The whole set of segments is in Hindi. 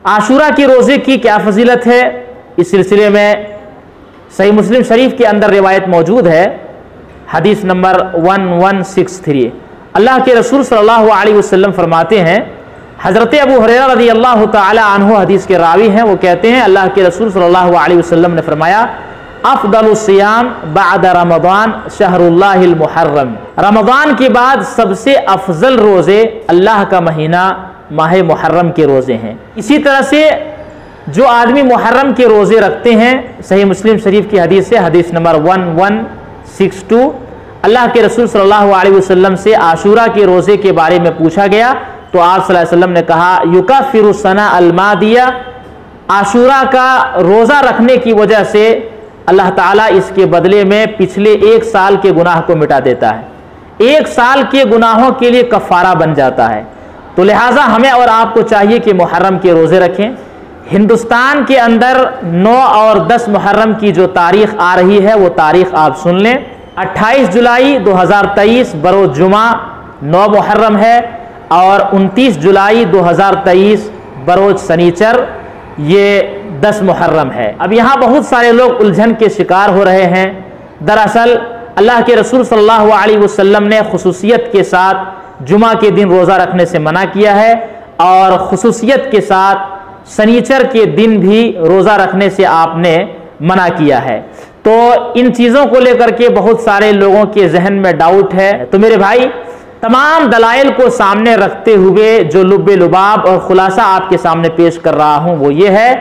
आशूरा के रोज़े की क्या फजीलत है, इस सिलसिले में सही मुस्लिम शरीफ के अंदर रिवायत मौजूद है। हदीस नंबर 1163 अल्लाह के रसूल सल्लल्लाहु अलैहि वसल्लम फरमाते हैं, हज़रत अबू हुरैरा रज़ी अल्लाह तआला अन्हु हदीस के रावी हैं, वो कहते हैं अल्लाह के रसूल सल्लल्लाहु अलैहि वसल्लम ने फरमाया, अफ़दलुस सियाम बाद रमज़ान शहरुल्लाहिल मुहर्रम। रमज़ान के बाद सबसे अफजल रोज़े अल्लाह का महीना माह मुहर्रम के रोज़े हैं। इसी तरह से जो आदमी मुहर्रम के रोज़े रखते हैं, सही मुस्लिम शरीफ की हदीस है, हदीस नंबर 1162, अल्लाह के रसूल सल्लल्लाहु अलैहि वसल्लम से आशूरा के रोज़े के बारे में पूछा गया तो आप सल्लल्लाहु अलैहि वसल्लम ने कहा, युकफ्फिरु सना अल-मादिया, आशूरा का रोज़ा रखने की वजह से अल्लाह ताला इसके बदले में पिछले एक साल के गुनाह को मिटा देता है। एक साल के गुनाहों के लिए कफ़ारा बन जाता है। तो लिहाजा हमें और आपको चाहिए कि मुहर्रम के रोज़े रखें। हिंदुस्तान के अंदर 9 और 10 मुहर्रम की जो तारीख आ रही है वो तारीख आप सुन लें। 28 जुलाई 2023 बरोज़ जुमा 9 मुहर्रम है और 29 जुलाई 2023 बरोज़ शनीचर ये 10 मुहर्रम है। अब यहाँ बहुत सारे लोग उलझन के शिकार हो रहे हैं। दरअसल अल्लाह के रसूल सल्लल्लाहु अलैहि वसल्लम ने खुसूसियत के साथ जुमा के दिन रोज़ा रखने से मना किया है और खुसूसियत के साथ शनीचर के दिन भी रोज़ा रखने से आपने मना किया है। तो इन चीज़ों को लेकर के बहुत सारे लोगों के जहन में डाउट है। तो मेरे भाई, तमाम दलाइल को सामने रखते हुए जो लुब्बे लुबाब और खुलासा आपके सामने पेश कर रहा हूँ वो ये है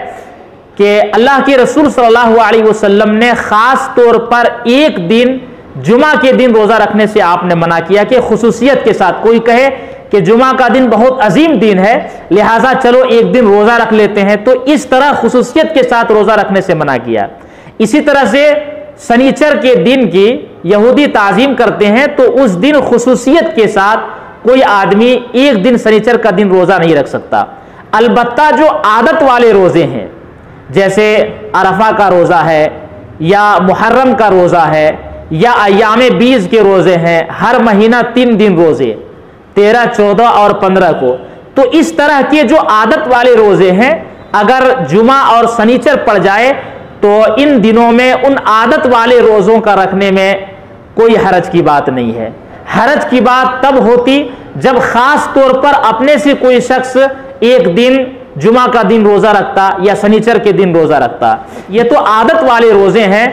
कि अल्लाह के रसूल सल्लल्लाहु अलैहि वसल्लम ने ख़ास तौर पर एक दिन जुमा के दिन रोज़ा रखने से आपने मना किया कि खुसूसियत के साथ। कोई कहे कि जुमा का दिन बहुत अजीम दिन है लिहाजा चलो एक दिन रोज़ा रख लेते हैं, तो इस तरह खुसूसियत के साथ रोज़ा रखने से मना किया। इसी तरह से शनीचर के दिन की यहूदी ताज़ीम करते हैं तो उस दिन खुसूसियत के साथ कोई आदमी एक दिन शनीचर का दिन रोज़ा नहीं रख सकता। अलबत्ता जो आदत वाले रोज़े हैं, जैसे अरफा का रोज़ा है या मुहर्रम का रोज़ा है या अय्यामे बीज के रोज़े हैं, हर महीना 3 दिन रोज़े 13, 14 और 15 को, तो इस तरह के जो आदत वाले रोज़े हैं अगर जुमा और शनीचर पड़ जाए तो इन दिनों में उन आदत वाले रोज़ों का रखने में कोई हरज की बात नहीं है। हरज की बात तब होती जब ख़ास तौर पर अपने से कोई शख्स एक दिन जुमा का दिन रोज़ा रखता या शनीचर के दिन रोज़ा रखता। ये तो आदत वाले रोज़े हैं,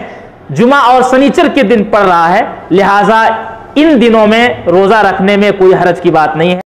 जुमा और शनीचर के दिन पड़ रहा है, लिहाजा इन दिनों में रोज़ा रखने में कोई हरज की बात नहीं है।